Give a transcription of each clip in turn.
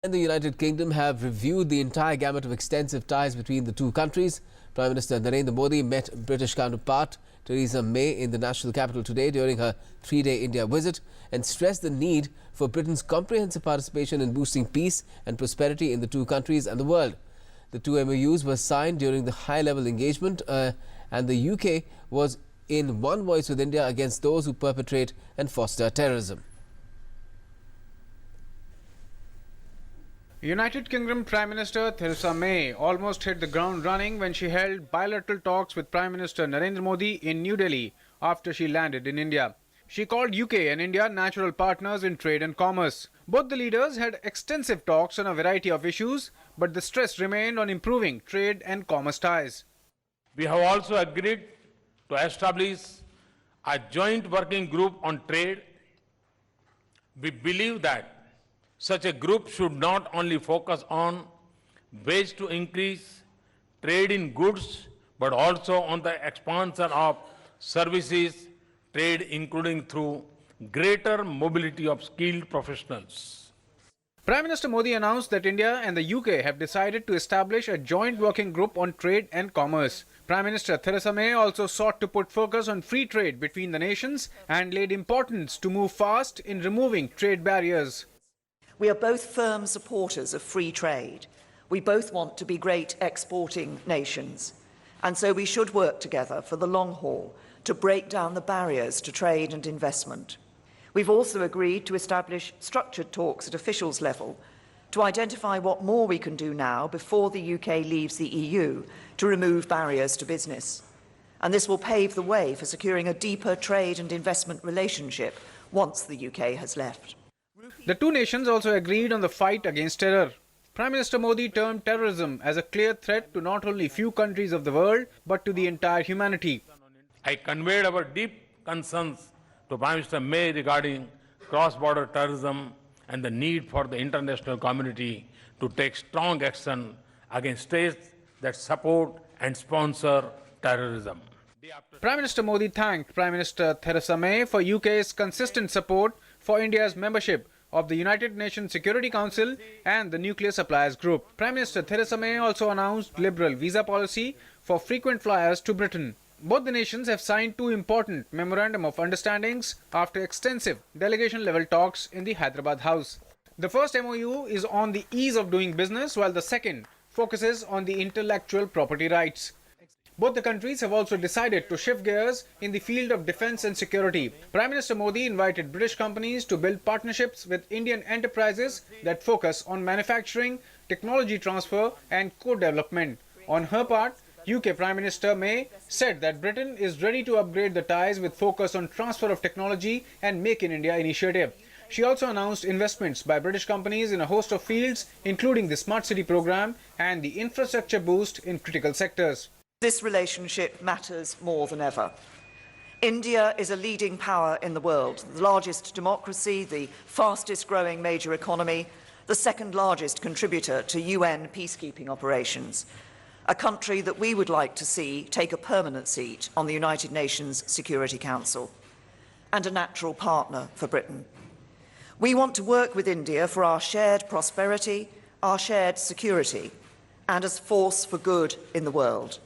And the United Kingdom have reviewed the entire gamut of extensive ties between the two countries. Prime Minister Narendra Modi met British counterpart Theresa May in the national capital today during her three-day India visit and stressed the need for Britain's comprehensive participation in boosting peace and prosperity in the two countries and the world. The two MoUs were signed during the high-level engagement and the UK was in one voice with India against those who perpetrate and foster terrorism. United Kingdom Prime Minister Theresa May almost hit the ground running when she held bilateral talks with Prime Minister Narendra Modi in New Delhi after she landed in India. She called UK and India natural partners in trade and commerce. Both the leaders had extensive talks on a variety of issues, but the stress remained on improving trade and commerce ties. We have also agreed to establish a joint working group on trade. We believe that such a group should not only focus on ways to increase trade in goods, but also on the expansion of services trade, including through greater mobility of skilled professionals. Prime Minister Modi announced that India and the UK have decided to establish a joint working group on trade and commerce. Prime Minister Theresa May also sought to put focus on free trade between the nations and laid importance to move fast in removing trade barriers. We are both firm supporters of free trade. We both want to be great exporting nations. And so we should work together for the long haul to break down the barriers to trade and investment. We've also agreed to establish structured talks at officials level to identify what more we can do now before the UK leaves the EU to remove barriers to business. And this will pave the way for securing a deeper trade and investment relationship once the UK has left. The two nations also agreed on the fight against terror. Prime Minister Modi termed terrorism as a clear threat to not only few countries of the world, but to the entire humanity. I conveyed our deep concerns to Prime Minister May regarding cross-border terrorism and the need for the international community to take strong action against states that support and sponsor terrorism. Prime Minister Modi thanked Prime Minister Theresa May for UK's consistent support for India's membership of the United Nations Security Council and the Nuclear Suppliers Group. Prime Minister Theresa May also announced liberal visa policy for frequent flyers to Britain. Both the nations have signed two important memorandum of understandings after extensive delegation-level talks in the Hyderabad House. The first MoU is on the ease of doing business, while the second focuses on the intellectual property rights. Both the countries have also decided to shift gears in the field of defense and security. Prime Minister Modi invited British companies to build partnerships with Indian enterprises that focus on manufacturing, technology transfer and co-development. On her part, UK Prime Minister May said that Britain is ready to upgrade the ties with focus on transfer of technology and Make in India initiative. She also announced investments by British companies in a host of fields, including the Smart City program and the infrastructure boost in critical sectors. This relationship matters more than ever. India is a leading power in the world, the largest democracy, the fastest growing major economy, the second largest contributor to UN peacekeeping operations, a country that we would like to see take a permanent seat on the United Nations Security Council, and a natural partner for Britain. We want to work with India for our shared prosperity, our shared security, and as a force for good in the world.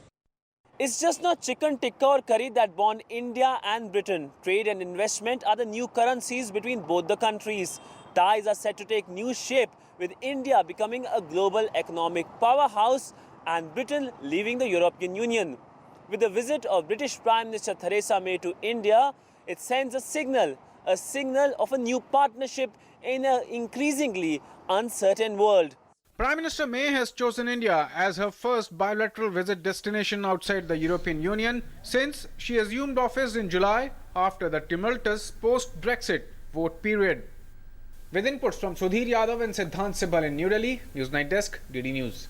It's just not chicken tikka or curry that bond India and Britain. Trade and investment are the new currencies between both the countries. Ties are set to take new shape, with India becoming a global economic powerhouse and Britain leaving the European Union. With the visit of British Prime Minister Theresa May to India, it sends a signal of a new partnership in an increasingly uncertain world. Prime Minister May has chosen India as her first bilateral visit destination outside the European Union since she assumed office in July after the tumultuous post-Brexit vote period. With inputs from Sudhir Yadav and Siddhant Sibal in New Delhi, Newsnight Desk, DD News.